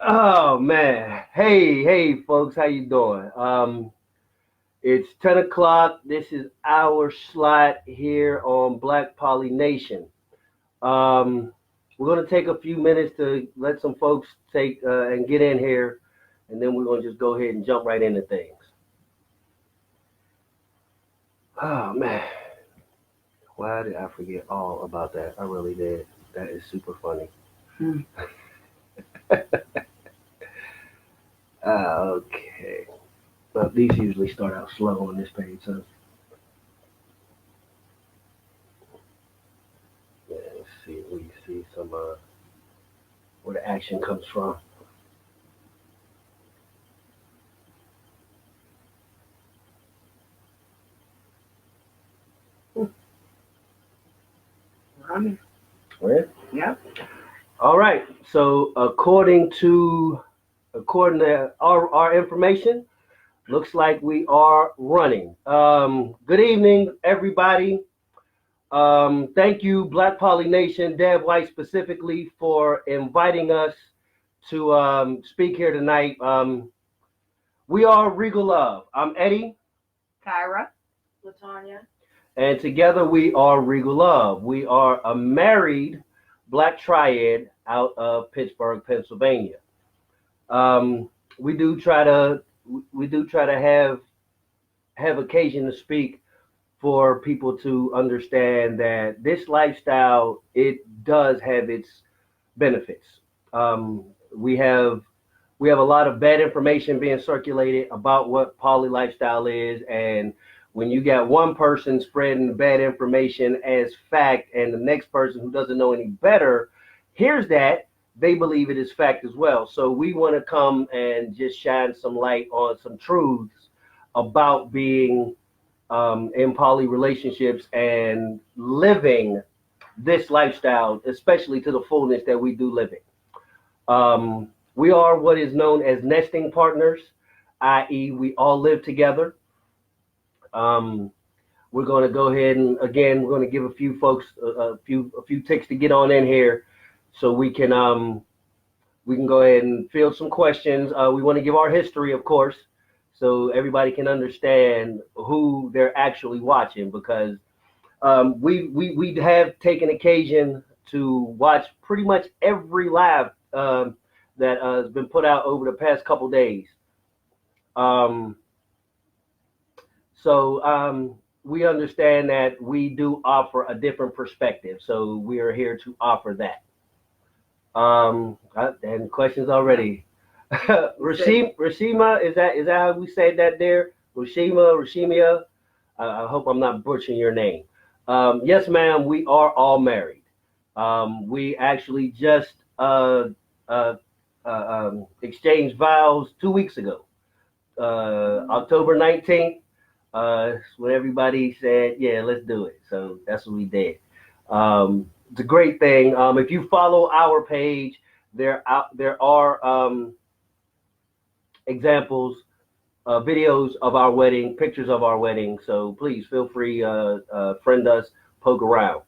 Oh man. Hey folks, how you doing? It's 10 o'clock. This is our slot here on Black Poly Nation. Um, we're gonna take a few minutes to let some folks take and get in here, and then we're gonna just go ahead and jump right into things. Oh man, why did I forget all about that? I really did. That is super funny. Hmm. Okay. Well, these usually start out slow on this page, so yeah, let's see. We see some where the action comes from. Running. Right? Yep. All right. So according to our information, looks like we are running. Good evening, everybody. Thank you, Black Poly Nation, Deb White specifically, for inviting us to speak here tonight. We are Regal Love. I'm Eddie. Kyra. Latanya. And together we are Regal Love. We are a married black triad out of Pittsburgh, Pennsylvania. Um, we do try to have occasion to speak for people to understand that this lifestyle, it does have its benefits. Um, we have we have a lot of bad information being circulated about what poly lifestyle is, and when you got one person spreading bad information as fact and the next person who doesn't know any better hears that, they believe it is fact as well. So we want to come and just shine some light on some truths about being in poly relationships and living this lifestyle, especially to the fullness that we do live it. We are what is known as nesting partners, i.e., we all live together. Um, we're going to go ahead and again, we're going to give a few folks a few ticks to get on in here, so we can go ahead and field some questions. We want to give our history, of course, so everybody can understand who they're actually watching, because we have taken occasion to watch pretty much every live that has been put out over the past couple days. Um, so we understand that we do offer a different perspective. So we are here to offer that. And questions already. Rashima, is that how we say that there? Rashimia. I hope I'm not butchering your name. Yes, ma'am. We are all married. We actually just uh, exchanged vows 2 weeks ago, October 19th. When everybody said, "Yeah, let's do it." So that's what we did. It's a great thing. If you follow our page, there are examples, videos of our wedding, pictures of our wedding. So please feel free, friend us, poke around.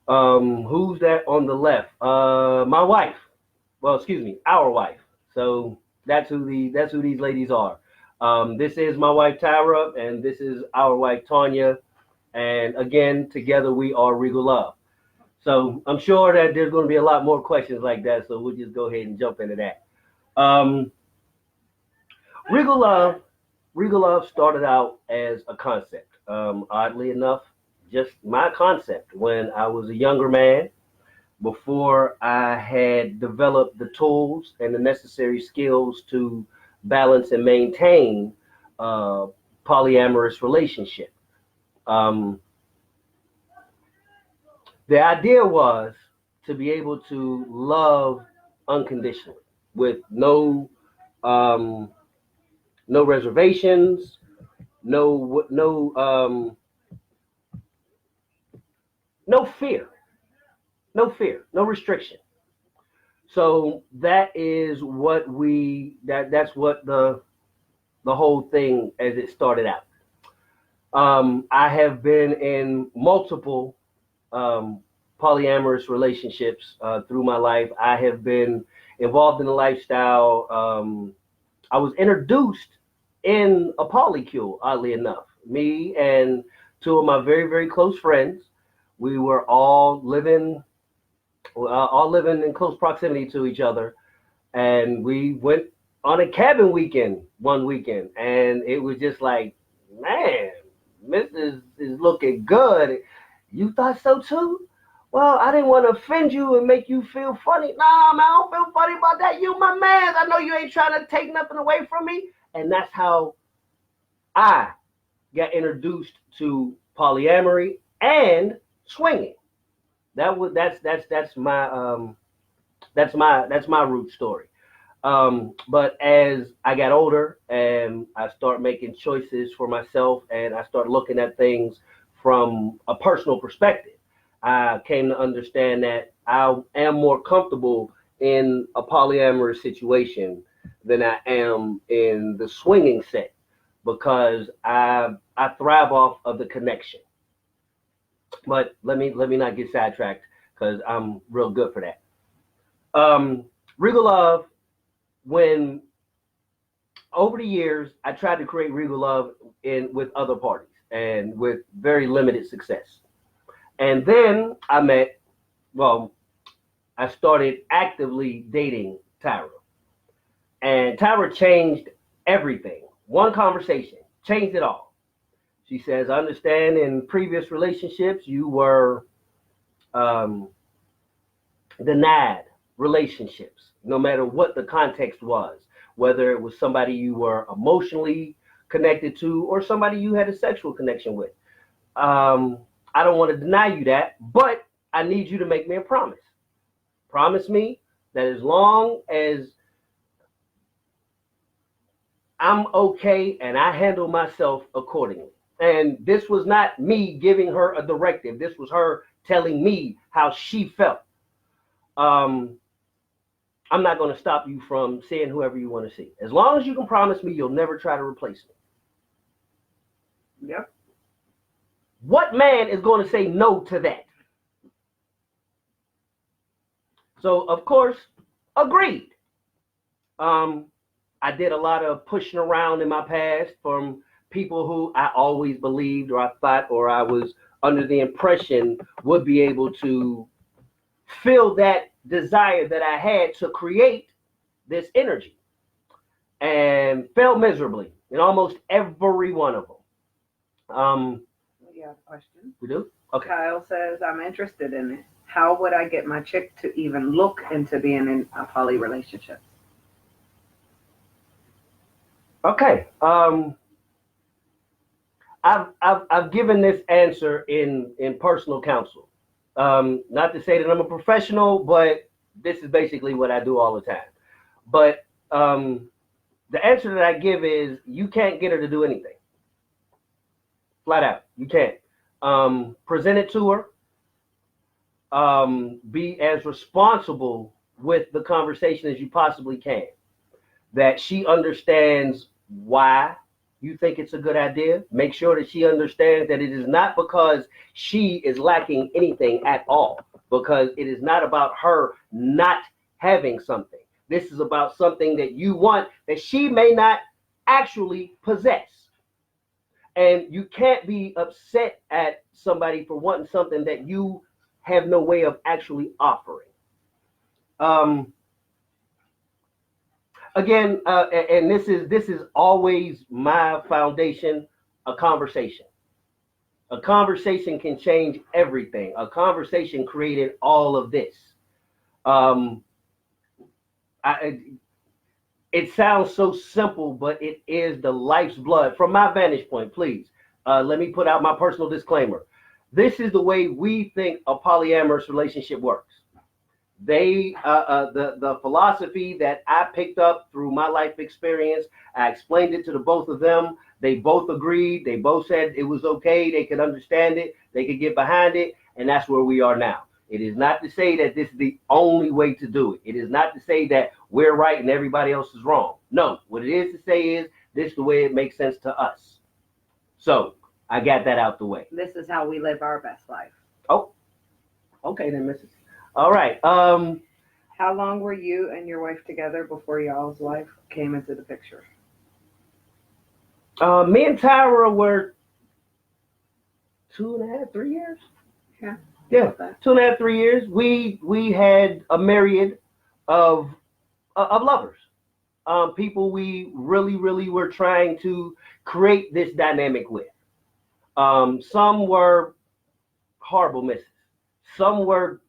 Who's that on the left? My wife. Well, excuse me, our wife. So that's who these ladies are. This is my wife Tyra, and this is our wife Tanya. And again, together we are Regal Love. So I'm sure that there's going to be a lot more questions like that. So we'll just go ahead and jump into that. Um, Regal Love, Regal Love started out as a concept. Oddly enough, just my concept when I was a younger man, before I had developed the tools and the necessary skills to balance and maintain a polyamorous relationship. Um, the idea was to be able to love unconditionally with um, no reservations, no fear, no restriction. So that's what the whole thing as it started out. I have been in multiple um, polyamorous relationships through my life. I have been involved in the lifestyle. I was introduced in a polycule, oddly enough. Me and two of my very, very close friends, we were all living in close proximity to each other. And we went on a cabin weekend one weekend. And it was just like, man, Mrs. is looking good. You thought so too? Well, I didn't want to offend you and make you feel funny. Nah, man, I don't feel funny about that. You my man. I know you ain't trying to take nothing away from me. And that's how I got introduced to polyamory and swinging. That's my root story. But as I got older and I start making choices for myself and I start looking at things from a personal perspective, I came to understand that I am more comfortable in a polyamorous situation than I am in the swinging set because I thrive off of the connection. But let me not get sidetracked because I'm real good for that. Regal Love, when over the years I tried to create Regal Love with other parties and with very limited success. And then I started actively dating Tyra. And Tyra changed everything. One conversation changed it all. She says, I understand in previous relationships you were denied relationships, no matter what the context was, whether it was somebody you were emotionally connected to or somebody you had a sexual connection with. I don't want to deny you that, but I need you to make me a promise. Promise me that as long as I'm okay and I handle myself accordingly. And this was not me giving her a directive. This was her telling me how she felt. I'm not going to stop you from seeing whoever you want to see. As long as you can promise me you'll never try to replace me. Yep. What man is going to say no to that? So, of course, agreed. I did a lot of pushing around in my past from people who I always believed or I thought or I was under the impression would be able to fill that desire that I had to create this energy, and failed miserably in almost every one of them. We got a question. We do? Okay. Kyle says, I'm interested in it. How would I get my chick to even look into being in a poly relationship? Okay. I've given this answer in personal counsel. Not to say that I'm a professional, but this is basically what I do all the time. But the answer that I give is you can't get her to do anything. Flat out, you can't. Present it to her. Be as responsible with the conversation as you possibly can. That she understands why you think it's a good idea. Make sure that she understands that it is not because she is lacking anything at all, because it is not about her not having something. This is about something that you want that she may not actually possess. And you can't be upset at somebody for wanting something that you have no way of actually offering. Again, and this is always my foundation, a conversation. A conversation can change everything. A conversation created all of this. It sounds so simple, but it is the life's blood. From my vantage point, please, let me put out my personal disclaimer. This is the way we think a polyamorous relationship works. The philosophy that I picked up through my life experience, I explained it to the both of them. They both agreed. They both said it was okay. They could understand it. They could get behind it. And that's where we are now. It is not to say that this is the only way to do it. It is not to say that we're right and everybody else is wrong. No, what it is to say is this is the way it makes sense to us. So I got that out the way. This is how we live our best life. Oh, okay then, Mrs. All right. How long were you and your wife together before y'all's life came into the picture? Me and Tyra were 2.5, 3 years. Yeah. Yeah, 2.5, 3 years. We had a myriad of lovers, people we really were trying to create this dynamic with. Some were horrible misses. Some were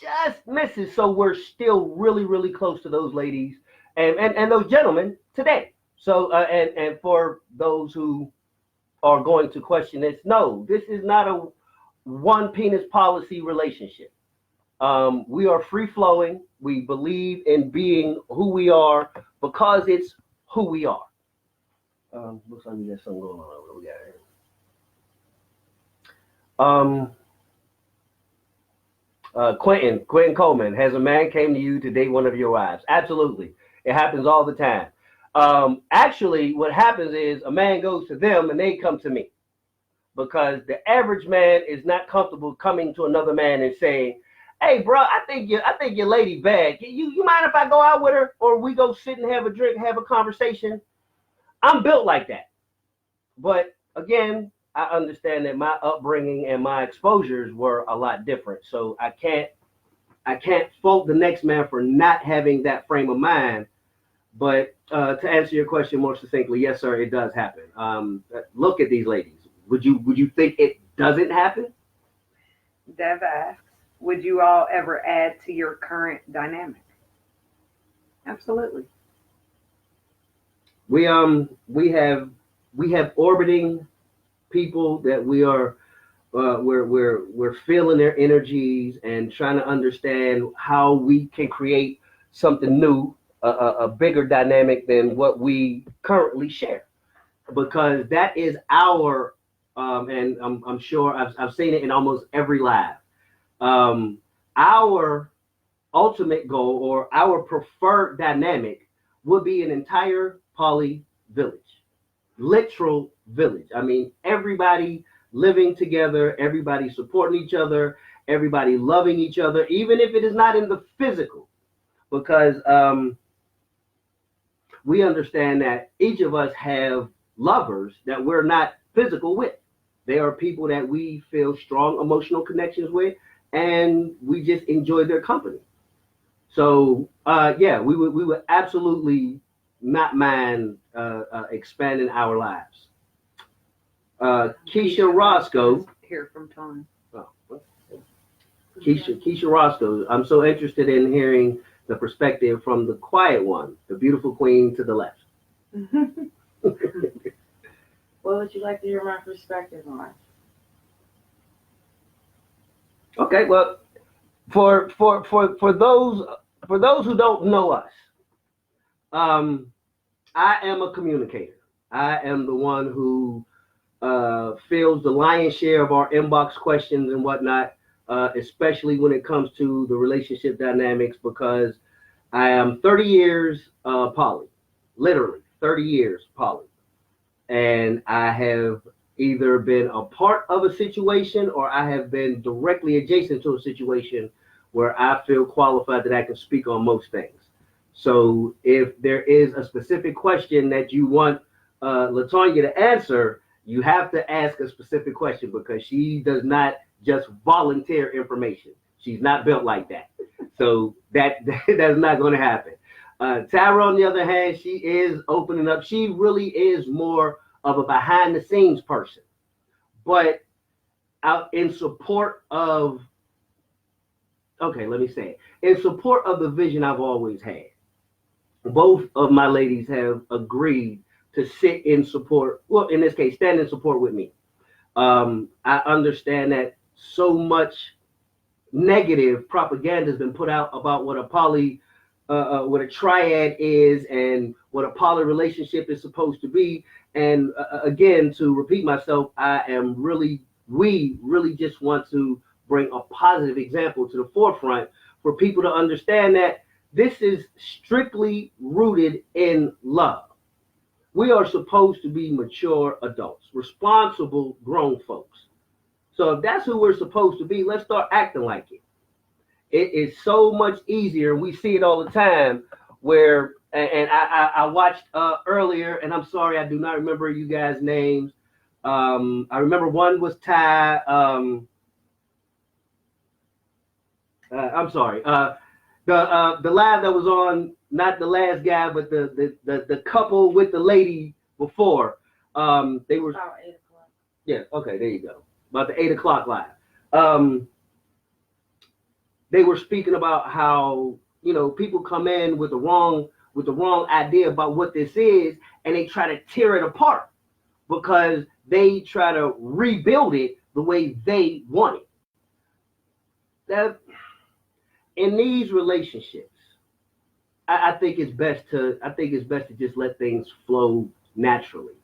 just misses. So we're still really close to those ladies and those gentlemen today. So and for those who are going to question this, no, this is not a one penis policy relationship. We are free flowing. We believe in being who we are because it's who we are. Looks like we got something going on. What we got here? Quentin Coleman, has a man came to you to date one of your wives? Absolutely. It happens all the time. Actually, what happens is a man goes to them and they come to me because the average man is not comfortable coming to another man and saying, "Hey, bro, I think your lady bad. You mind if I go out with her or we go sit and have a drink, have a conversation?" I'm built like that. But again, I understand that my upbringing and my exposures were a lot different. So I can't fault the next man for not having that frame of mind. But to answer your question more succinctly, yes, sir, it does happen. Look at these ladies. Would you think it doesn't happen? Dev asks, would you all ever add to your current dynamic? Absolutely. We have orbiting people that we are we're feeling their energies and trying to understand how we can create something new, a bigger dynamic than what we currently share, because that is our and I'm sure I've seen it in almost every live. Our ultimate goal or our preferred dynamic would be an entire poly village, literal village. I mean, everybody living together, everybody supporting each other, everybody loving each other, even if it is not in the physical, because we understand that each of us have lovers that we're not physical with. They are people that we feel strong emotional connections with, and we just enjoy their company. So yeah, we would absolutely not mind expanding our lives. Keisha Roscoe. Hear from Tom. Oh, Keisha Roscoe. I'm so interested in hearing the perspective from the quiet one, the beautiful queen to the left. What would you like to hear my perspective on? Okay, well, for those who don't know us, I am a communicator. I am the one who fills the lion's share of our inbox questions and whatnot, especially when it comes to the relationship dynamics, because I am 30 years poly, literally 30 years poly. And I have either been a part of a situation or I have been directly adjacent to a situation where I feel qualified that I can speak on most things. So if there is a specific question that you want Latonya to answer, you have to ask a specific question because she does not just volunteer information. She's not built like that. So that's not going to happen. Tara, on the other hand, she is opening up. She really is more of a behind the scenes person, but out in support of, okay, let me say it, in support of the vision I've always had. Both of my ladies have agreed to sit in support, well, in this case, stand in support with me. I understand that so much negative propaganda has been put out about what a what a triad is and what a poly relationship is supposed to be. And again, to repeat myself, we really just want to bring a positive example to the forefront for people to understand that this is strictly rooted in love. We are supposed to be mature adults, responsible grown folks. So if that's who we're supposed to be, let's start acting like it. it is so much easier. We see it all the time where, and I watched earlier, and I'm sorry, I do not remember you guys' names. I remember one was Ty. I'm sorry. The live that was on, not the last guy, but the couple with the lady before. They were About 8:00. Yeah. Okay. There you go. About the 8 o'clock live. They were speaking about how people come in with the wrong idea about what this is, and they try to tear it apart because they try to rebuild it the way they want it. That in these relationships, I think it's best to just let things flow naturally.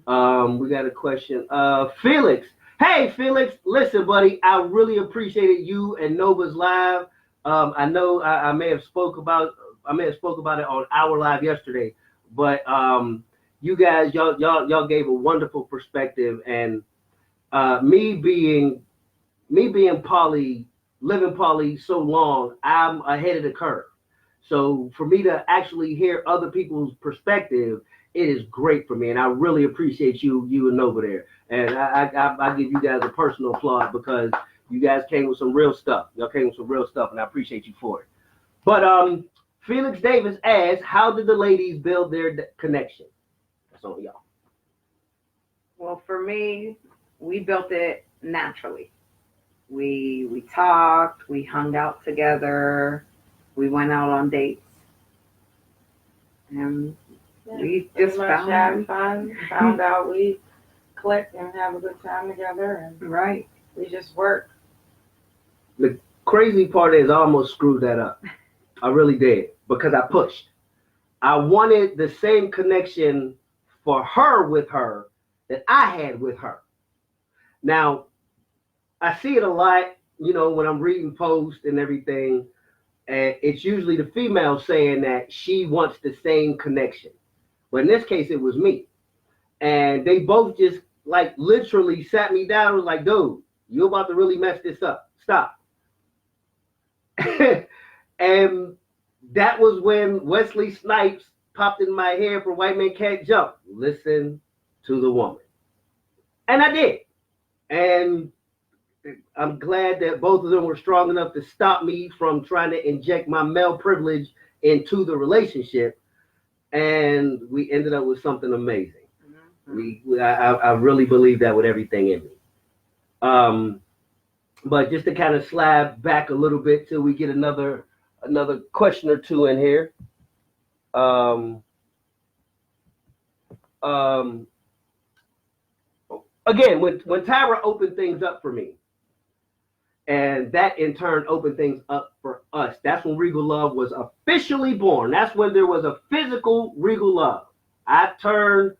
We got a question. Felix. Hey, Felix. Listen, buddy, I really appreciated you and Nova's live. I know I may have spoke about it on our live yesterday, but you guys, y'all gave a wonderful perspective, and me being poly, living poly so long, I'm ahead of the curve. So for me to actually hear other people's perspective, it is great for me, and I really appreciate you and Nova there. And I give you guys a personal applaud because you guys came with some real stuff. Y'all came with some real stuff, and I appreciate you for it. But Felix Davis asks, how did the ladies build their connection? That's on y'all. Well, for me, we built it naturally. We talked, we hung out together, we went out on dates, and we just had fun. Found out we click and have a good time together, and right. We just work. The crazy part is I almost screwed that up. I really did, because I pushed. I wanted the same connection for her with her that I had with her. Now, I see it a lot, when I'm reading posts and everything, and it's usually the female saying that she wants the same connection. But in this case, it was me. And they both just like literally sat me down and was like, dude, you're about to really mess this up. Stop. And that was when Wesley Snipes popped in my head for White Men Can't Jump. Listen to the woman. And I did. And I'm glad that both of them were strong enough to stop me from trying to inject my male privilege into the relationship. And we ended up with something amazing. I really believe that with everything in me. But just to kind of slide back a little bit till we get another question or two in here. Again, when Tyra opened things up for me, and that in turn opened things up for us, that's when Regal Love was officially born. That's when there was a physical Regal Love. I turned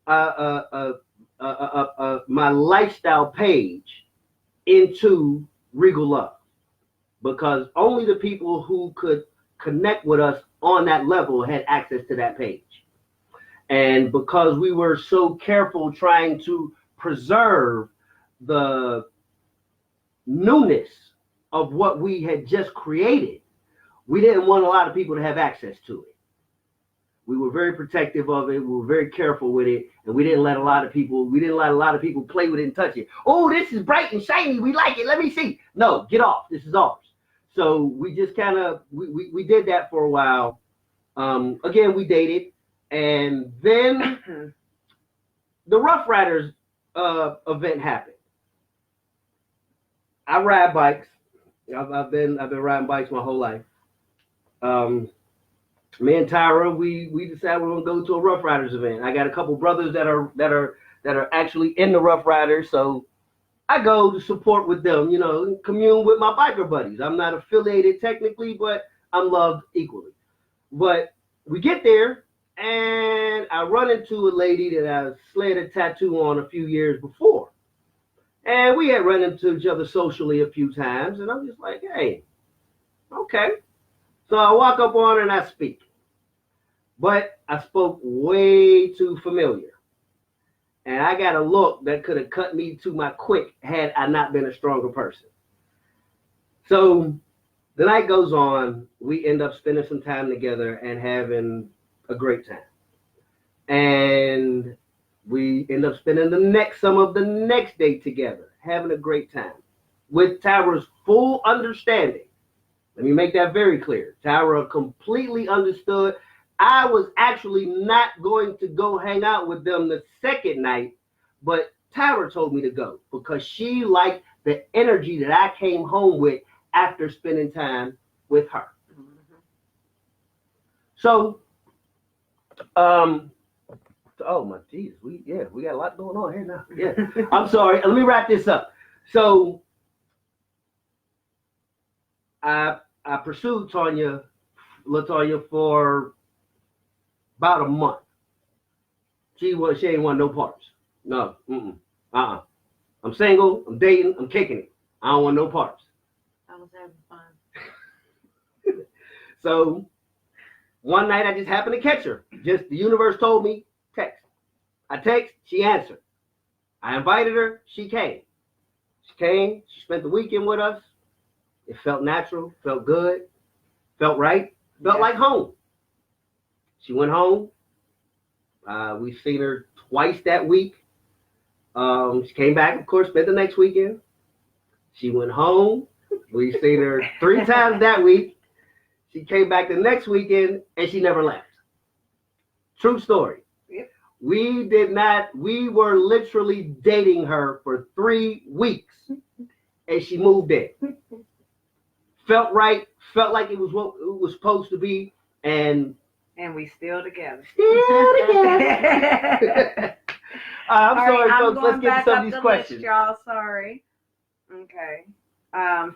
my lifestyle page into Regal Love, because only the people who could connect with us on that level had access to that page. And because we were so careful trying to preserve the newness of what we had just created, we didn't want a lot of people to have access to it. We were very protective of it. We were very careful with it, and we didn't let a lot of people play with it and touch it. Oh, this is bright and shiny. We like it. Let me see. No, get off. This is ours. So we just kind of we did that for a while. Again, we dated, and then the Rough Riders event happened. I ride bikes. I've been riding bikes my whole life. Me and Tyra, we decided we're gonna go to a Rough Riders event. I got a couple brothers that are actually in the Rough Riders, so I go to support with them, commune with my biker buddies. I'm not affiliated technically, but I'm loved equally. But we get there, and I run into a lady that I slid a tattoo on a few years before. And we had run into each other socially a few times, and I'm just like, hey, okay. So I walk up on her and I speak. But I spoke way too familiar. And I got a look that could have cut me to my quick had I not been a stronger person. So The night goes on. We end up spending some time together and having a great time. And we end up spending some of the next day together, having a great time. With Tyra's full understanding. Let me make that very clear. Tyra completely understood. I was actually not going to go hang out with them the second night, but Tyra told me to go because she liked the energy that I came home with after spending time with her. So, oh my Jesus, we got a lot going on here now. Yeah, I'm sorry. Let me wrap this up. So, I pursued LaTonya for about a month. She ain't want no parts. No, I'm single. I'm dating. I'm kicking it. I don't want no parts. I was having fun. So one night I just happened to catch her. Just the universe told me text. I text. She answered. I invited her. She came. She spent the weekend with us. It felt natural. Felt good. Felt right. Felt like home. She went home. We've seen her twice that week. She came back, of course, spent the next weekend. She went home. We've seen her 3 times that week. She came back the next weekend, and she never left. True story. Yep. We were literally dating her for 3 weeks, and she moved in. Felt right. Felt like it was what it was supposed to be, and we still together. I'm sorry, I'm folks. Let's get to some of these questions. List, y'all. Sorry. Okay.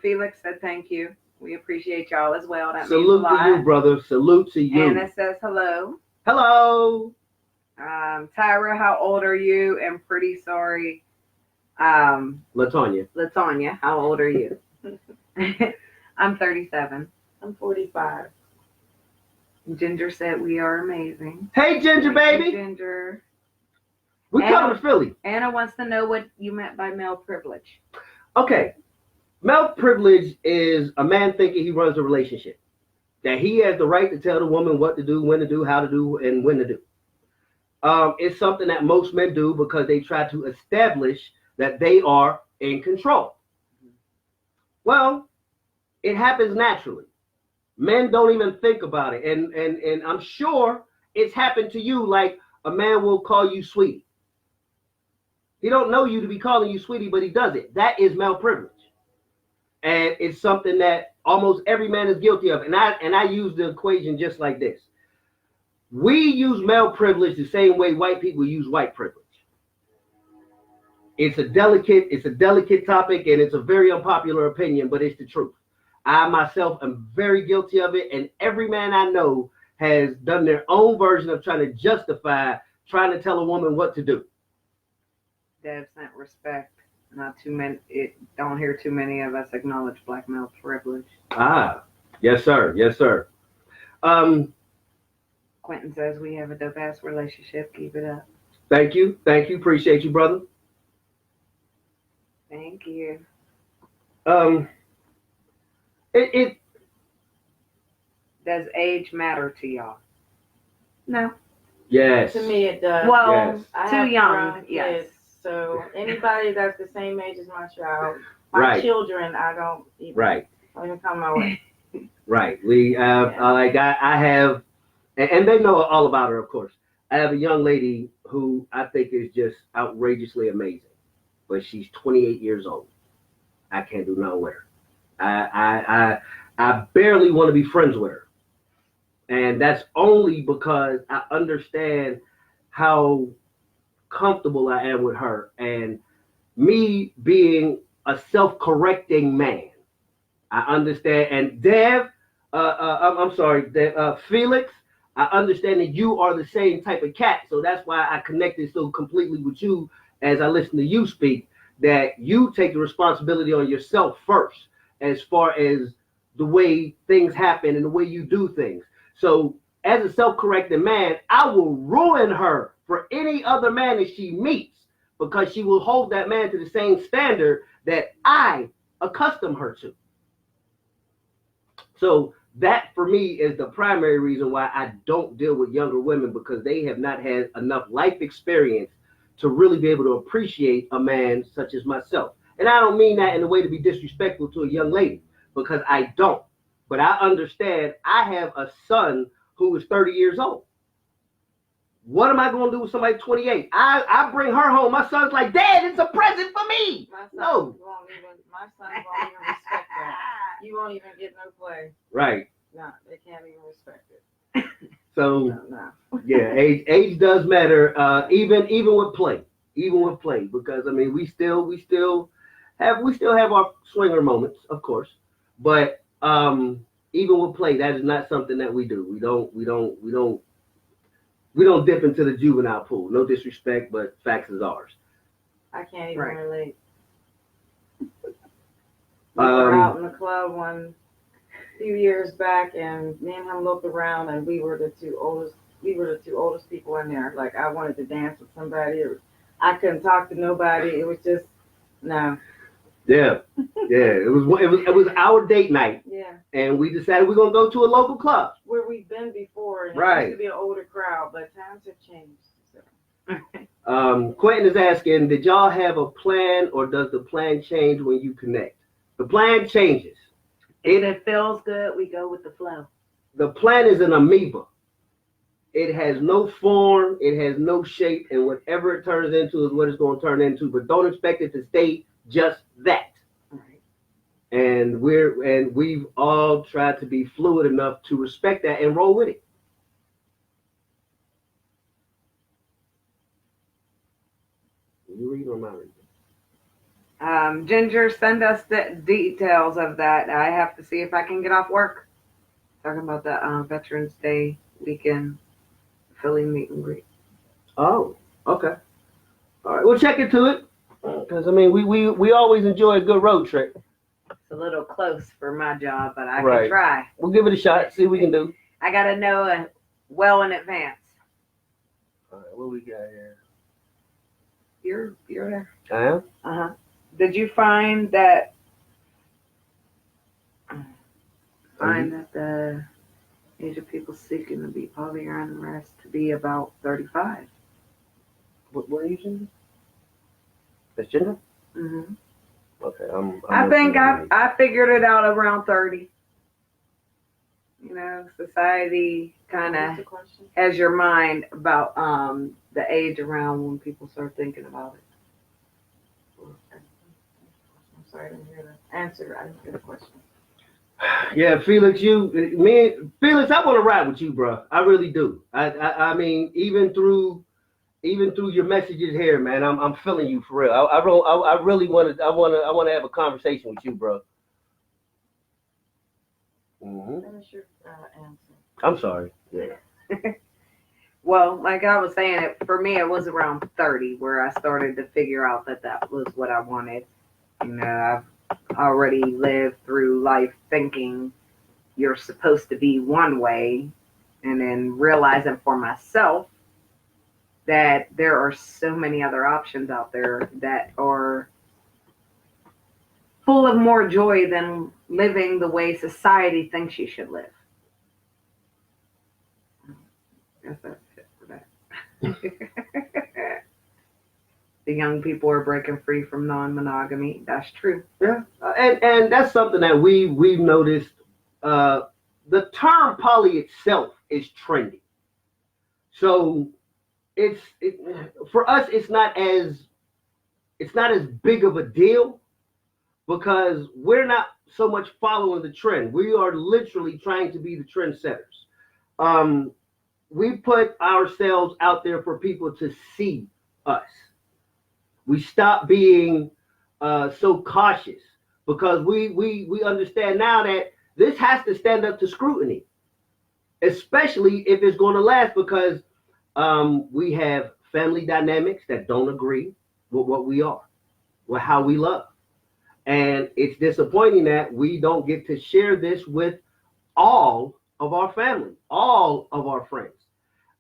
Felix said thank you. We appreciate y'all as well. That Salute means a lot. to you, brother. Salute to you. And it says hello. Hello. Tyra, how old are you? And pretty sorry. LaTonya, how old are you? I'm 37. I'm 45. Ginger said we are amazing. Hey, Ginger, baby. Ginger. We coming to Philly. Anna wants to know what you meant by male privilege. Okay. Male privilege is a man thinking he runs a relationship. That he has the right to tell the woman what to do, when to do, how to do, and when to do. It's something that most men do because they try to establish that they are in control. Well, it happens naturally. Men don't even think about it. And I'm sure it's happened to you, like a man will call you sweetie. He don't know you to be calling you sweetie, but he does it. That is male privilege. And it's something that almost every man is guilty of. And I use the equation just like this. We use male privilege the same way white people use white privilege. It's a delicate topic, and it's a very unpopular opinion, but it's the truth. I myself am very guilty of it, and every man I know has done their own version of trying to justify trying to tell a woman what to do. Dev sent respect. Not too many. Don't hear too many of us acknowledge black male privilege. Yes, sir. Yes, sir. Quentin says we have a dope-ass relationship. Keep it up. Thank you. Appreciate you, brother. Thank you. Does age matter to y'all? No. Yes. To me, it does. Well, yes. too young. Yes. So anybody that's the same age as my child, Right. children, I don't even, Right. don't even come my way. Right. We have I have, and they know all about her, of course. I have a young lady who I think is just outrageously amazing, but she's 28 years old. I can't do nothing with her. I barely want to be friends with her, and that's only because I understand how comfortable I am with her, and me being a self-correcting man. I understand, and Dev, I'm sorry, Felix, I understand that you are the same type of cat, so that's why I connected so completely with you as I listen to you speak, that you take the responsibility on yourself first as far as the way things happen and the way you do things. So as a self-correcting man, I will ruin her for any other man that she meets because she will hold that man to the same standard that I accustom her to. So that for me is the primary reason why I don't deal with younger women, because they have not had enough life experience to really be able to appreciate a man such as myself. And I don't mean that in a way to be disrespectful to a young lady, because I don't. But I understand I have a son who is 30 years old. What am I going to do with somebody 28? I bring her home. My son's like, Dad, it's a present for me. My son No. my son won't even respect that. You won't even get no play. Right. No, they can't even respect it. So, No. yeah, age does matter, even with play. Even with play. Because, I mean, we still have our swinger moments, of course. But even with play, that is not something that we do. We don't dip into the juvenile pool. No disrespect, but facts is ours. I can't even Right. relate. We were out in the club one few years back, and me and him looked around, and we were the two oldest people in there. Like, I wanted to dance with somebody. I couldn't talk to nobody. It was just no. Yeah. It was our date night, Yeah, and we decided we're gonna go to a local club. where we've been before, and Right. it used to be an older crowd, but times have changed. So. Quentin is asking, did y'all have a plan, or does the plan change when you connect? The plan changes. If it feels good, we go with the flow. The plan is an amoeba. It has no form, it has no shape, and whatever it turns into is what it's going to turn into. But don't expect it to stay just that. Right. And we've all tried to be fluid enough to respect that and roll with it. You read or am I reading? Ginger, send us the details of that. I have to see if I can get off work. Talking about the Veterans Day weekend Philly meet and greet. Oh, okay. All right, we'll check into it. Because, I mean, we always enjoy a good road trip. It's a little close for my job, but I Right. can try. We'll give it a shot, see what we can do. I got to know well in advance. All right, what we got here? You're there. I am? Uh-huh. Did you find that the age of people seeking to be polyamorous to be about 35? What age is it? That's gender? Mm-hmm. Okay, I think I figured it out around 30. You know, society kind What's of the question? has your mind about the age around when people start thinking about it. I'm sorry, I didn't hear the answer. I didn't hear the question. Yeah, Felix, Felix, I want to ride with you, bro. I really do. I mean, even through your messages here, man, I'm feeling you for real. I really want to have a conversation with you, bro. Mm-hmm. Finish your answer. I'm sorry. Yeah. Well, like I was saying, for me, it was around 30 where I started to figure out that was what I wanted. You know, I've already lived through life thinking you're supposed to be one way, and then realizing for myself that there are so many other options out there that are full of more joy than living the way society thinks you should live. Guess that's it for that. The young people are breaking free from non-monogamy. That's true. Yeah, and that's something that we've noticed. The term poly itself is trendy, so for us it's not as big of a deal because we're not so much following the trend. We are literally trying to be the trendsetters. We put ourselves out there for people to see us. We stop being so cautious because we understand now that this has to stand up to scrutiny, especially if it's going to last, because we have family dynamics that don't agree with what we are, with how we love. And it's disappointing that we don't get to share this with all of our family, all of our friends.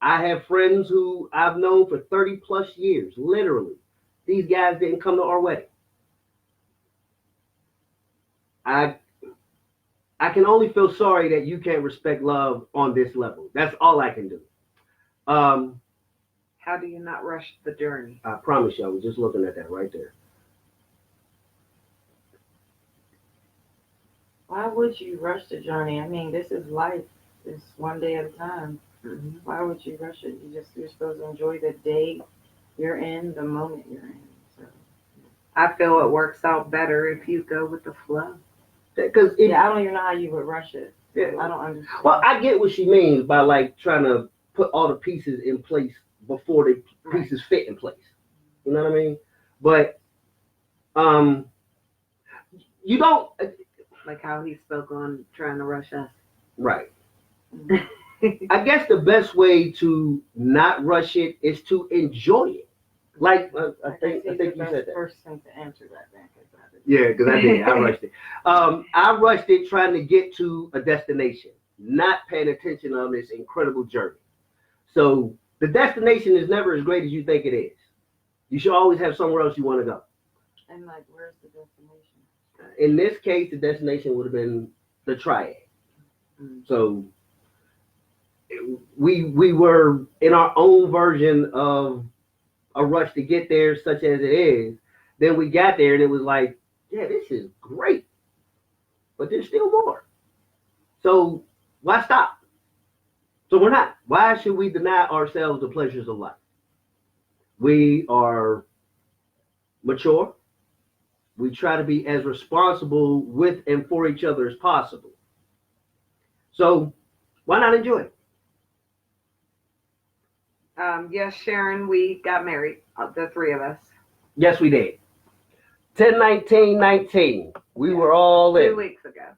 I have friends who I've known for 30 plus years, literally. These guys didn't come to our wedding. I can only feel sorry that you can't respect love on this level. That's all I can do. Um, How do you not rush the journey? I promise you, I was just looking at that right there. Why would you rush the journey? I mean, this is life. It's one day at a time. Mm-hmm. Why would you rush it? You're supposed to enjoy the day you're in, the moment you're in. So I feel it works out better if you go with the flow. Because yeah, I don't even know how you would rush it. Yeah. I don't understand. Well, I get what she means by like trying to put all the pieces in place before the pieces fit in place. You know what I mean? But you don't Like how he spoke on trying to rush us. right. I guess the best way to not rush it is to enjoy it. Like I think you said that. Person to answer that, then. Yeah, because I did. I rushed it. I rushed it trying to get to a destination, not paying attention on this incredible journey. So the destination is never as great as you think it is. You should always have somewhere else you want to go. And like, where's the destination? In this case, the destination would have been the triad. So we were in our own version of a rush to get there, such as it is. Then we got there and it was like, yeah, this is great, but there's still more. So why stop? So we're not. Why should we deny ourselves the pleasures of life? We are mature. We try to be as responsible with and for each other as possible. So why not enjoy it? Yes, Sharon, we got married, the three of us. Yes, we did. 10-19-19. We were all in. 2 weeks ago.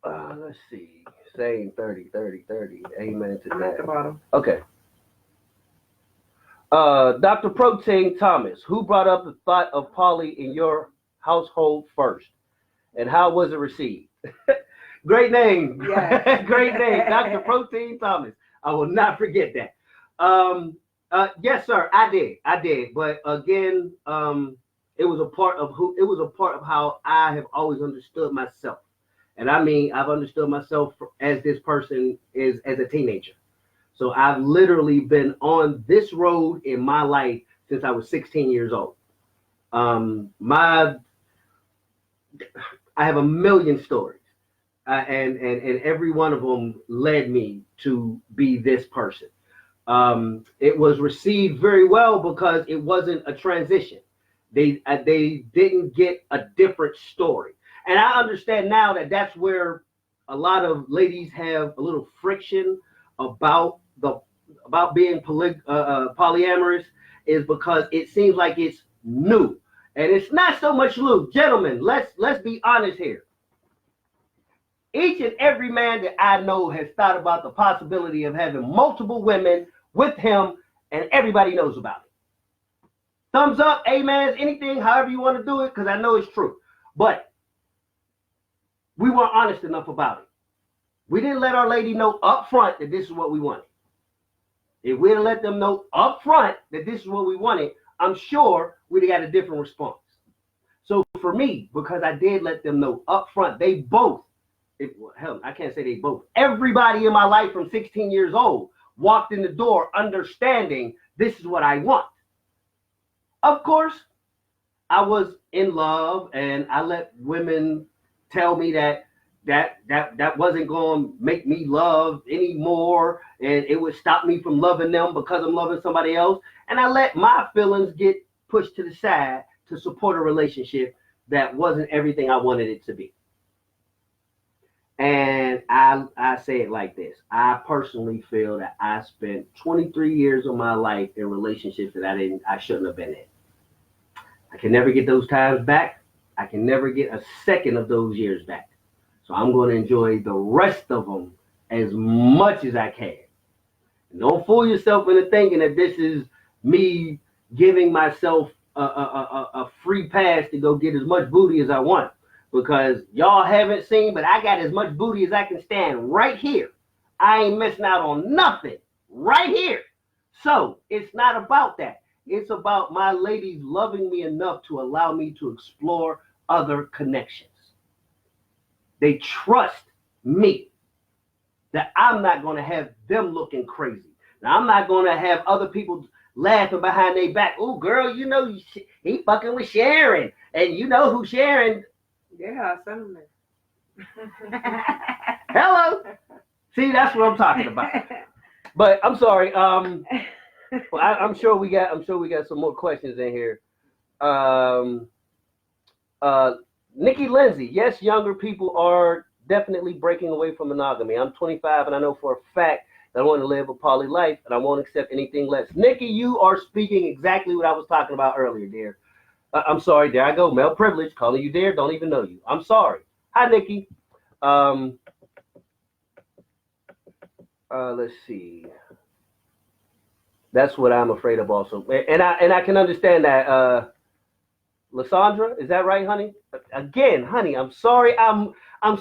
Let's see. Same 30. Amen to I'm at the that. bottom. Okay. Dr. Protein Thomas, who brought up the thought of poly in your household first? And how was it received? Great name. Yes. Great name. Dr. Protein Thomas. I will not forget that. Yes, sir. I did. But again, it was a part of how I have always understood myself. And I mean, I've understood myself as this person is as a teenager. So I've literally been on this road in my life since I was 16 years old. I have a million stories, and every one of them led me to be this person. It was received very well because it wasn't a transition. They didn't get a different story, and I understand now that that's where a lot of ladies have a little friction about being polyamorous, is because it seems like it's new, and it's not so much new. Gentlemen, let's be honest here. Each and every man that I know has thought about the possibility of having multiple women with him, and everybody knows about it. Thumbs up, amens, anything, however you want to do it, because I know it's true. But we weren't honest enough about it. We didn't let our lady know up front that this is what we wanted. If we'd have let them know up front that this is what we wanted, I'm sure we'd have got a different response. So for me, because I did let them know up front, they both, I can't say they both, everybody in my life from 16 years old walked in the door understanding this is what I want. Of course, I was in love, and I let women tell me that wasn't going to make me love anymore, and it would stop me from loving them because I'm loving somebody else. And I let my feelings get pushed to the side to support a relationship that wasn't everything I wanted it to be. And I say it like this. I personally feel that I spent 23 years of my life in relationships that I shouldn't have been in. I can never get those times back. I can never get a second of those years back. So I'm going to enjoy the rest of them as much as I can. And don't fool yourself into thinking that this is me giving myself a free pass to go get as much booty as I want. Because y'all haven't seen, but I got as much booty as I can stand right here. I ain't missing out on nothing right here. So it's not about that. It's about my ladies loving me enough to allow me to explore other connections. They trust me that I'm not going to have them looking crazy. Now, I'm not going to have other people laughing behind their back. Oh, girl, you know, he fucking with Sharon. And you know who Sharon. Yeah, I sent him there. Hello. See, that's what I'm talking about. But I'm sorry. I'm sure we got some more questions in here. Nikki Lindsay, yes, younger people are definitely breaking away from monogamy. I'm 25 and I know for a fact that I want to live a poly life and I won't accept anything less. Nikki, you are speaking exactly what I was talking about earlier, dear. I'm sorry, there I go. Male privilege, calling you dear, don't even know you. I'm sorry. Hi, Nikki. Let's see. That's what I'm afraid of also. And I can understand that. Lysandra, is that right, honey? Again, honey, I'm sorry. I'm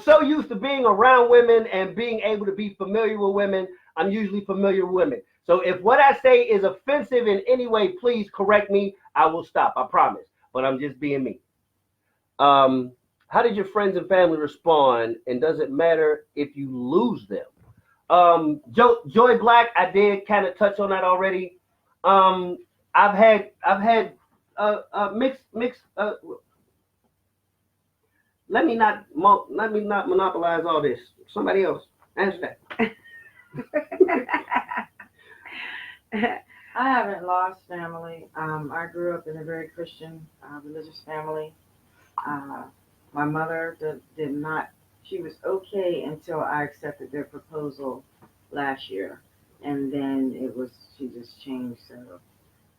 so used to being around women and being able to be familiar with women. I'm usually familiar with women. So if what I say is offensive in any way, please correct me. I will stop. I promise. But I'm just being me. How did your friends and family respond? And does it matter if you lose them? Joy Black, I did kind of touch on that already. I've had mixed. Let me not monopolize all this. Somebody else answer that. I haven't lost family. I grew up in a very Christian, religious family. My mother did not. She was okay until I accepted their proposal last year, and then she just changed. So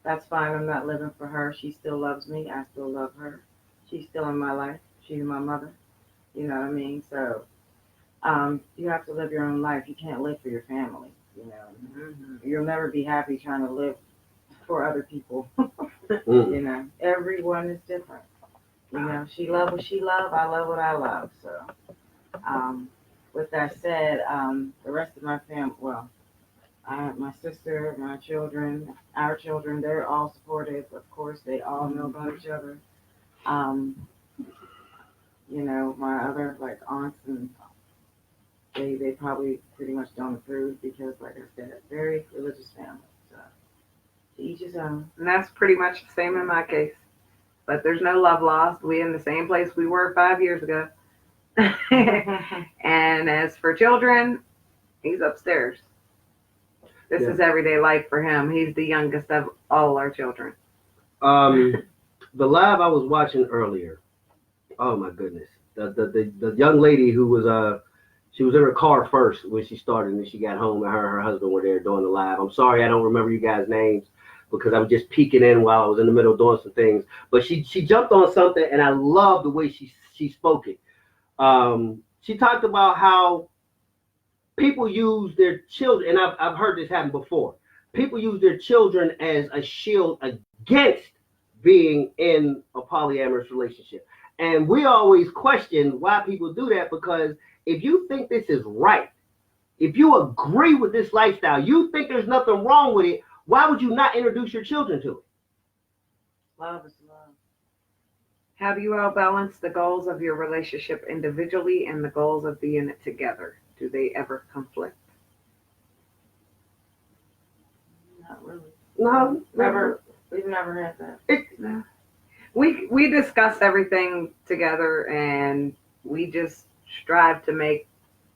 that's fine. I'm not living for her. She still loves me. I still love her. She's still in my life. She's my mother. You know what I mean? So you have to live your own life. You can't live for your family. You know, You'll never be happy trying to live for other people. You know, everyone is different. You know, she loves what she loves. I love what I love. So, with that said, the rest of my family, well, my sister, my children, our children, they're all supportive. Of course, they all know about each other. You know, my other aunts and they probably pretty much don't approve because, like I said, very religious family. So to each his own. And that's pretty much the same in my case. But there's no love lost. We in the same place we were 5 years ago. And as for children, he's upstairs. This is everyday life for him. He's the youngest of all our children. The live I was watching earlier. Oh my goodness. The young lady who was she was in her car first when she started, and then she got home and her husband were there doing the live. I'm sorry I don't remember you guys' names because I was just peeking in while I was in the middle doing some things. But she jumped on something and I love the way she spoke it. She talked about how people use their children, and I've heard this happen before. People use their children as a shield against being in a polyamorous relationship. And we always question why people do that, because if you think this is right, if you agree with this lifestyle, you think there's nothing wrong with it, why would you not introduce your children to it? Love is love. How do you all balance the goals of your relationship individually and the goals of the unit together? Do they ever conflict? Not really. No, Never. We've never had that. No. We discuss everything together, and we just strive to make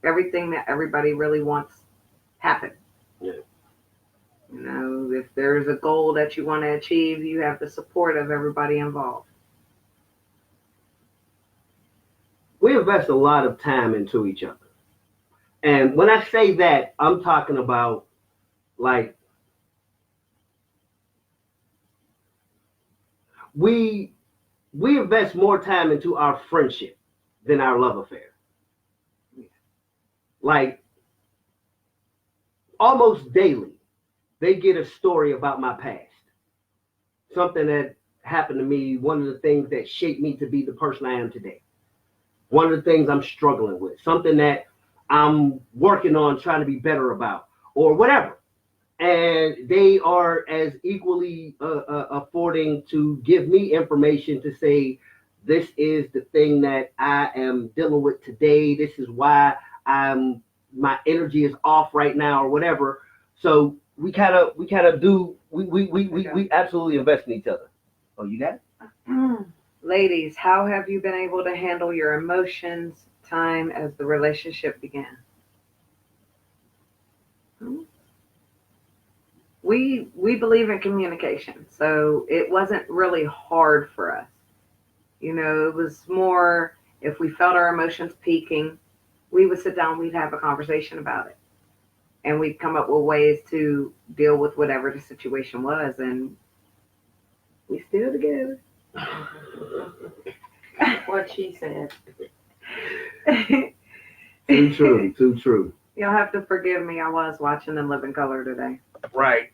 everything that everybody really wants happen. Yeah. You know, if there's a goal that you want to achieve, you have the support of everybody involved. We invest a lot of time into each other. And when I say that, I'm talking about we invest more time into our friendship than our love affair. Like almost daily, they get a story about my past. Something that happened to me, one of the things that shaped me to be the person I am today. One of the things I'm struggling with, something that I'm working on trying to be better about, or whatever. And they are as equally affording to give me information to say, this is the thing that I am dealing with today. This is why my energy is off right now or whatever. So we absolutely invest in each other. Oh, you got it? Ladies, how have you been able to handle your emotions time as the relationship began? We believe in communication, so it wasn't really hard for us. You know, it was more if we felt our emotions peaking, we would sit down, we'd have a conversation about it. And we'd come up with ways to deal with whatever the situation was, and we still together. What she said. Too true, too true. You'll have to forgive me. I was watching In Living Color today. Right.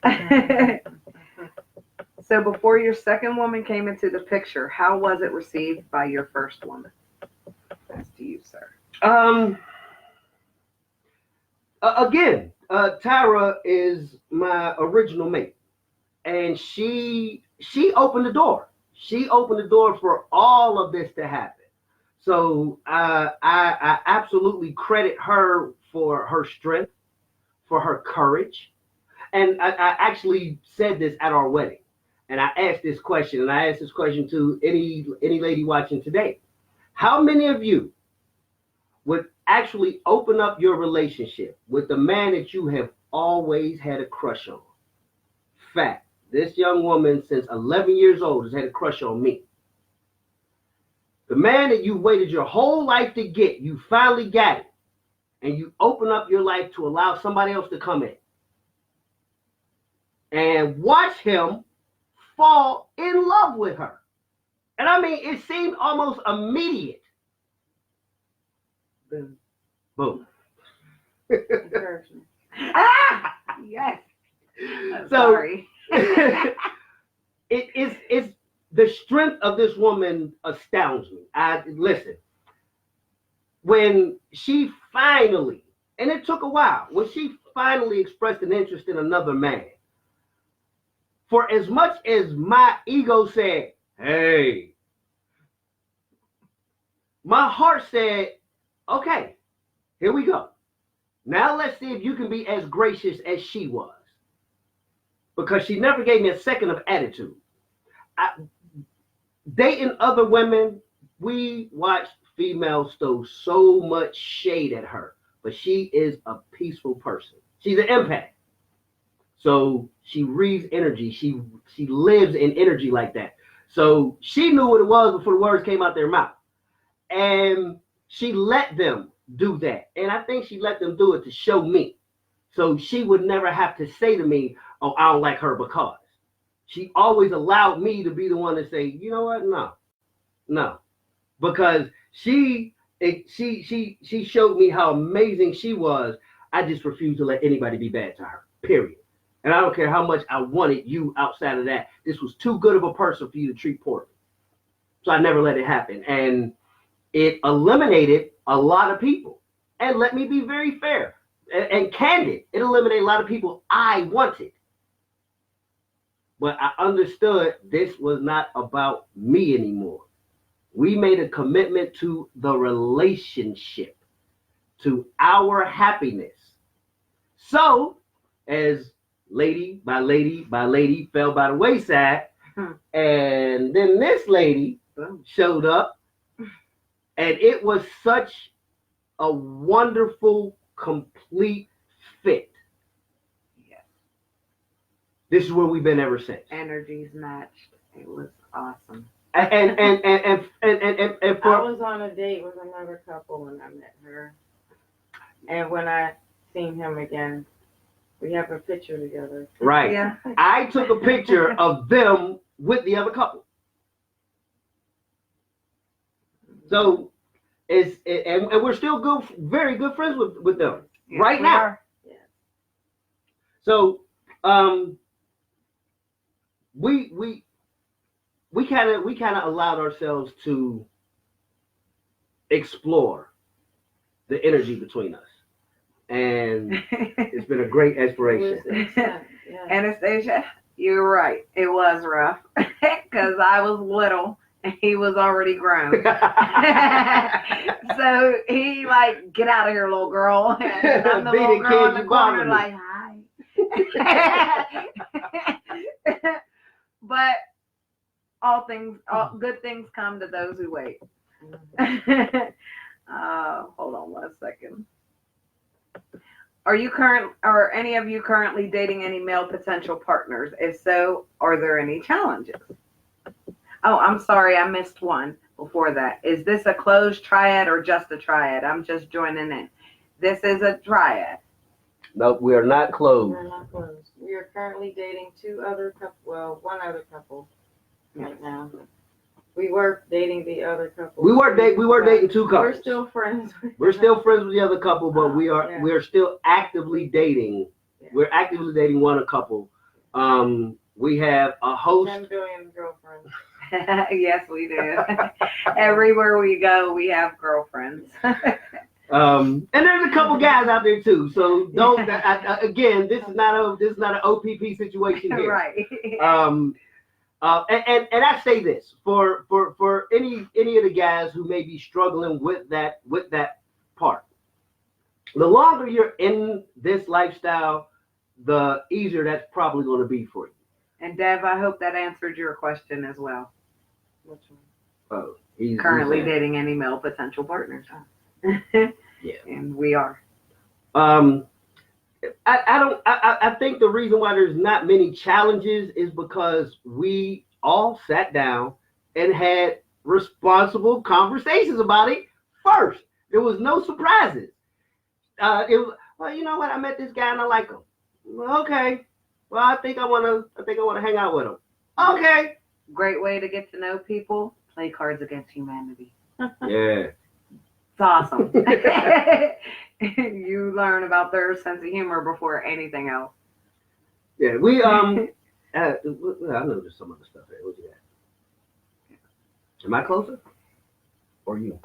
So before your second woman came into the picture, how was it received by your first woman? That's to you, sir. Again, Tyra is my original mate, and she opened the door. She opened the door for all of this to happen. So I absolutely credit her for her strength, for her courage. And I actually said this at our wedding. And I asked this question, and I asked this question to any lady watching today. How many of you would actually open up your relationship with the man that you have always had a crush on? Fact, this young woman since 11 years old has had a crush on me. The man that you waited your whole life to get, you finally got it. And you open up your life to allow somebody else to come in. And watch him fall in love with her. And I mean, it seemed almost immediate. Boom. Boom. Encouragement. Ah! Yes. I'm So, sorry. it's the strength of this woman astounds me. Listen, when she finally, and it took a while, when she finally expressed an interest in another man, for as much as my ego said, hey, my heart said, okay, here we go. Now let's see if you can be as gracious as she was. Because she never gave me a second of attitude. Dating other women, we watched females throw so much shade at her. But she is a peaceful person. She's an empath. So she reads energy. She lives in energy like that. So she knew what it was before the words came out their mouth. And she let them do that. And I think she let them do it to show me. So she would never have to say to me, oh, I don't like her because. She always allowed me to be the one to say, you know what? No. Because she showed me how amazing she was. I just refused to let anybody be bad to her, period. And I don't care how much I wanted you outside of that. This was too good of a person for you to treat poorly. So I never let it happen. And it eliminated a lot of people. And let me be very fair and candid. It eliminated a lot of people I wanted. But I understood this was not about me anymore. We made a commitment to the relationship, to our happiness. So, as lady by lady by lady fell by the wayside, and then this lady showed up, and it was such a wonderful, complete fit. Yes. This is where we've been ever since. Energies matched. It was awesome. And I was on a date with another couple when I met her. And when I seen him again, we have a picture together. right. Yeah. I took a picture of them with the other couple. So and we're still good, very good friends with them Yes, right we now. are. Yeah. So we kind of allowed ourselves to explore the energy between us, and it's been a great exploration. Yeah. Anastasia, you're right. It was rough because I was little He was already grown. So he like, get out of here, little girl. And I'm the Be little the girl kid, in the you corner bother me. like, hi. But all good things come to those who wait. Hold on 1 second. Are any of you currently dating any male potential partners? If so, are there any challenges? Oh, I'm sorry, I missed one before that. Is this a closed triad or just a triad? I'm just joining in. This is a triad. No, we are not closed. We're not closed. We are currently dating one other couple right now. We were dating the other couple. We were dating two couples. We're still friends. We're still friends with the other couple, but we are still actively dating. Yeah. We're actively dating one couple. We have a host. 10 billion girlfriends. Yes, we do. Everywhere we go, we have girlfriends. And there's a couple guys out there too. So don't. Again, this is not an OPP situation here. Right. And I say this for any of the guys who may be struggling with that part. The longer you're in this lifestyle, the easier that's probably going to be for you. And Dev, I hope that answered your question as well. Which one? Oh, Currently dating any male potential partners. Yeah, and we are. I think the reason why there's not many challenges is because we all sat down and had responsible conversations about it first. There was no surprises. It was, well, you know what? I met this guy and I like him. Well, okay. Well, I think I want to hang out with him. Okay. Great way to get to know people. Play Cards Against Humanity. Yeah. It's awesome. You learn about their sense of humor before anything else. Yeah, we I know there's some other stuff there. What you got? Am I closer? Or you?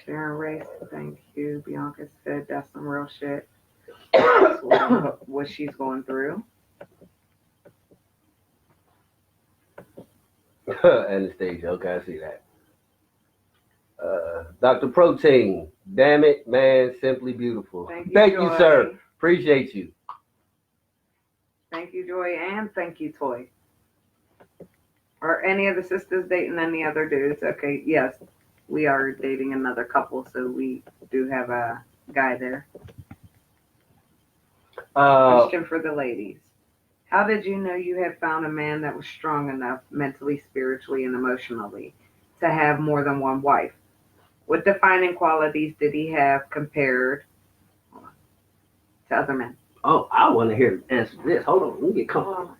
Sharon Race, thank you. Bianca said that's some real shit. What she's going through. Anastasia, okay, I see that. Dr. Protein, damn it, man, simply beautiful. Thank you, sir. Appreciate you. Thank you, Joy, and thank you, Toy. Are any of the sisters dating any other dudes? Okay, yes, we are dating another couple, so we do have a guy there. Question for the ladies. How did you know you had found a man that was strong enough mentally, spiritually, and emotionally to have more than one wife? What defining qualities did he have compared to other men? Oh, I want to hear the answer to this. Hold on, let me get comfortable.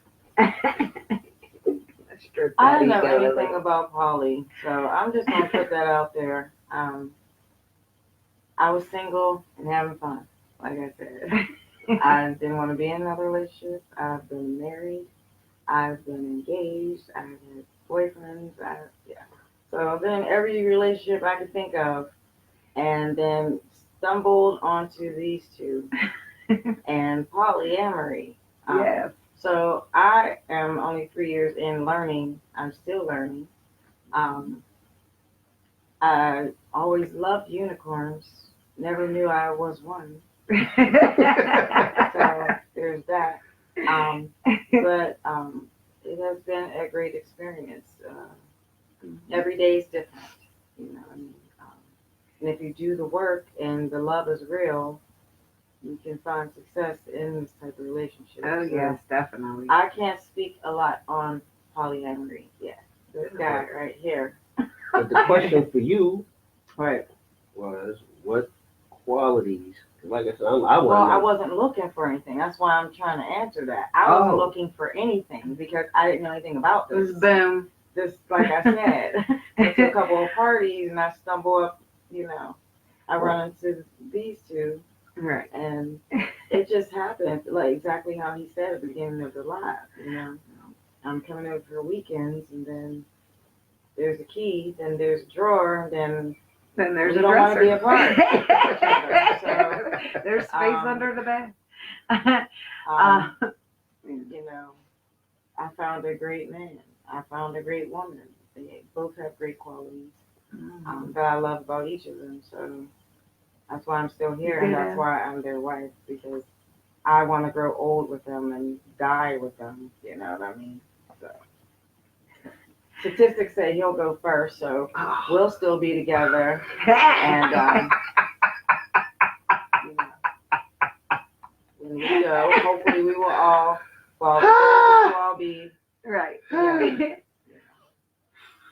I don't know anything about Polly, so I'm just going to put that out there. I was single and having fun, like I said. I didn't want to be in another relationship. I've been married. I've been engaged. I've had boyfriends. So then every relationship I could think of, and then stumbled onto these two and polyamory. Yeah. So I am only 3 years in learning. I'm still learning. I always loved unicorns. Never knew I was one. So there's that. But it has been a great experience. Every day is different, you know. I mean, and if you do the work and the love is real, you can find success in this type of relationship. Oh, so yes, definitely. I can't speak a lot on polyamory. Yeah, this guy right here. But the question for you, right, was what qualities? Like I said, I wasn't looking for anything. That's why I'm trying to answer that. I wasn't looking for anything because I didn't know anything about this. Boom. Just like I said, went to a couple of parties and I stumble up, you know, I run into these two. Right. And it just happened, like exactly how he said at the beginning of the live, you know. I'm coming over for weekends and then there's a key, then there's a drawer, then there's a dresser. Don't want to be apart. So, there's space under the bed. You know, I found a great man. I found a great woman. They both have great qualities Mm-hmm. that I love about each of them. So that's why I'm still here, and that's Yeah. why I'm their wife, because I want to grow old with them and die with them. You know what I mean? So statistics say he'll go first, so we'll still be together. And you know, when we go, hopefully we will all, well, we will all be Right. together.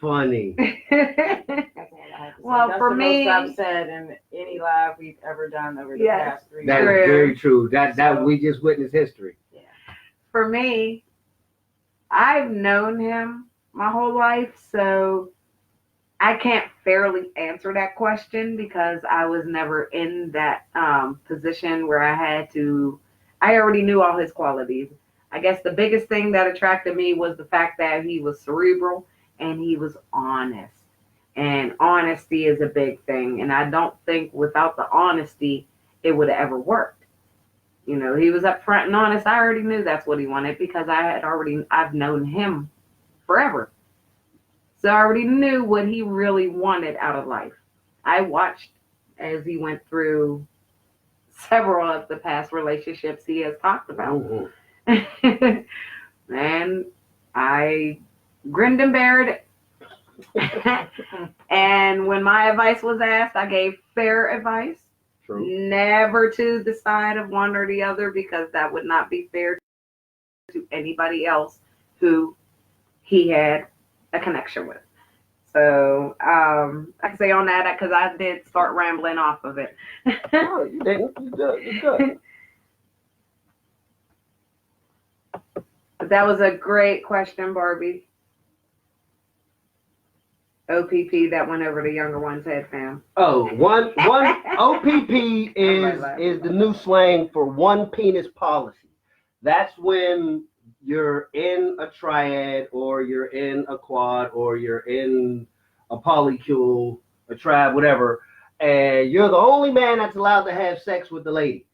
Funny. That's all I have to say. Well, That's for the me- most I've said in any live we've ever done over the Yes. past 3 That's years. very true. That So- we just witnessed history. For me, I've known him my whole life, so I can't fairly answer that question because I was never in that position where I already knew all his qualities. I guess the biggest thing that attracted me was the fact that he was cerebral and he was honest. And honesty is a big thing. And I don't think without the honesty, it would have ever worked. You know, he was upfront and honest. I already knew that's what he wanted because I've known him forever. So I already knew what he really wanted out of life. I watched as he went through several of the past relationships he has talked about. Mm-hmm. And I grinned and bared it. And when my advice was asked, I gave fair advice. True. Never to the side of one or the other because that would not be fair to anybody else who he had a connection with. So I can say on that because I did start rambling off of it. Oh, you didn't. You good. You good. But that was a great question, Barbie. OPP that went over the younger one's head, fam. Oh, one OPP is the new slang for one penis policy. That's when you're in a triad or you're in a quad or you're in a polycule, a tribe, whatever, and you're the only man that's allowed to have sex with the ladies.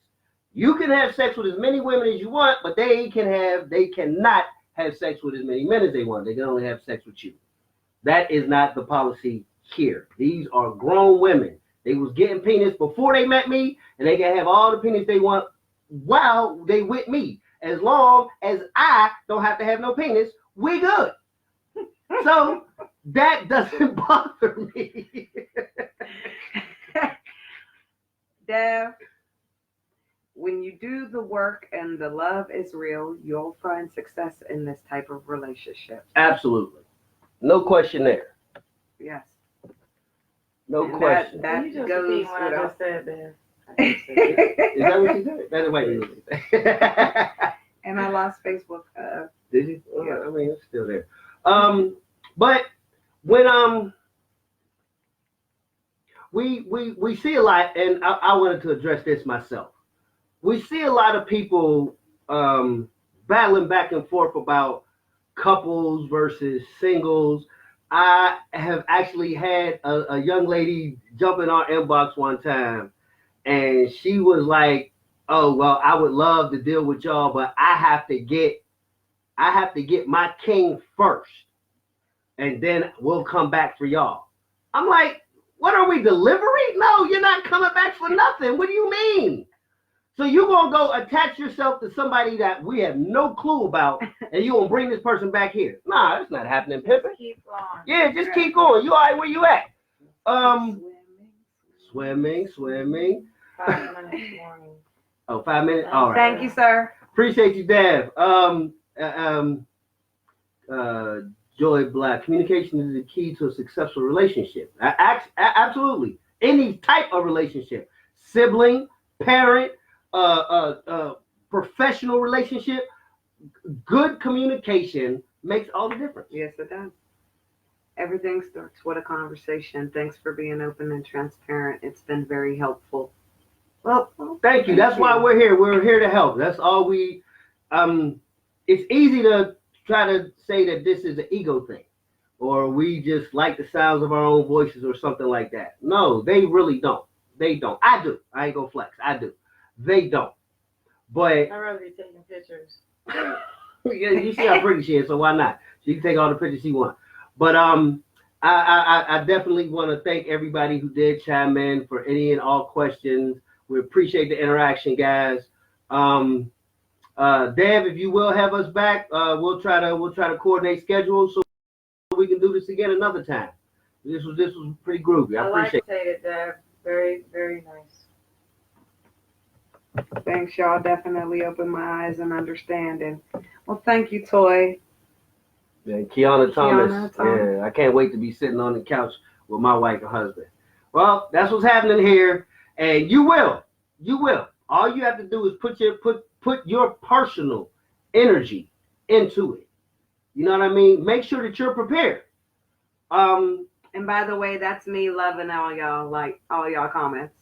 You can have sex with as many women as you want, but they cannot have sex with as many men as they want. They can only have sex with you. That is not the policy here. These are grown women. They was getting penis before they met me, and they can have all the penis they want while they with me. As long as I don't have to have no penis, we good. So that doesn't bother me. Dev, when you do the work and the love is real, you'll find success in this type of relationship. Absolutely. No question there. Yes. No And question. That you just goes repeat what I without. just said there. Is that what you said? That's what you said. And I lost Facebook. Did you? Well, Yeah. I mean, it's still there. But when we see a lot, and I wanted to address this myself. We see a lot of people battling back and forth about couples versus singles. I have actually had a young lady jump in our inbox one time, and she was like, "Oh well, I would love to deal with y'all, but I have to get my king first, and then we'll come back for y'all." I'm like, "What are we, delivery? No, you're not coming back for nothing. What do you mean? So you're gonna go attach yourself to somebody that we have no clue about, and you're gonna bring this person back here? Nah, that's not happening, Pippin. Keep going. Yeah, just keep going. You all right? Where you at? Swimming. 5 minutes morning. Oh, 5 minutes. All right. Thank you, sir. Appreciate you, Dev. Joy Black. Communication is the key to a successful relationship. Absolutely. Any type of relationship, sibling, parent, professional relationship, good communication makes all the difference. Yes, it does. Everything starts with a conversation. Thanks for being open and transparent. It's been very helpful. Well, thank you. That's why we're here. We're here to help. That's all we. It's easy to try to say that this is an ego thing, or we just like the sounds of our own voices, or something like that. No, they really don't. They don't. I do. I ain't gonna flex. I do. They don't. But I'd rather be taking pictures. you see how pretty she is, so why not? She can take all the pictures she wants. But I definitely want to thank everybody who did chime in for any and all questions. We appreciate the interaction, guys. Dev, if you will have us back, we'll try to coordinate schedules so we can do this again another time. This was pretty groovy. I appreciate it, Dev. Very, very nice. Thanks, y'all. Definitely opened my eyes and understanding. Well, thank you, Toy. And Kiana Thomas. Yeah, I can't wait to be sitting on the couch with my wife and husband. Well, that's what's happening here, and you will. All you have to do is put your personal energy into it. You know what I mean? Make sure that you're prepared. And by the way, that's me loving all y'all comments.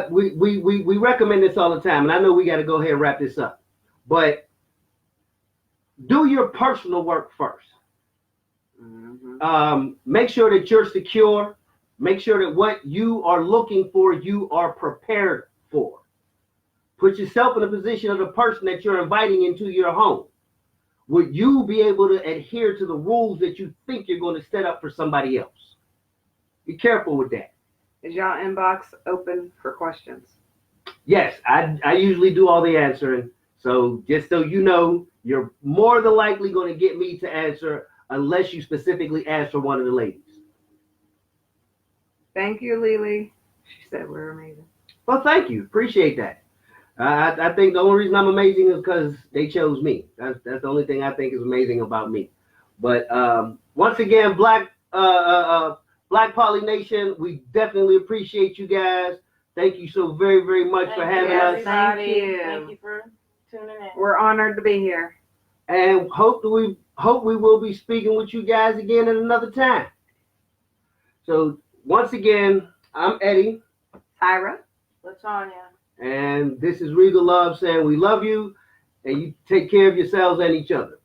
We recommend this all the time, and I know we got to go ahead and wrap this up, but do your personal work first. Mm-hmm. Make sure that you're secure. Make sure that what you are looking for, you are prepared for. Put yourself in the position of the person that you're inviting into your home. Would you be able to adhere to the rules that you think you're going to set up for somebody else? Be careful with that. Is y'all inbox open for questions? Yes, I usually do all the answering. So just so you know, you're more than likely going to get me to answer unless you specifically ask for one of the ladies. Thank you, Lily. She said we're amazing. Well, thank you. Appreciate that. I think the only reason I'm amazing is because they chose me. That's the only thing I think is amazing about me. But once again, Black Poly Nation, we definitely appreciate you guys. Thank you so very, very much for having us. Thank you. Thank you for tuning in. We're honored to be here. And hope we will be speaking with you guys again at another time. So once again, I'm Eddie. Tyra. LaTanya. And this is Regal Love saying we love you, and you take care of yourselves and each other.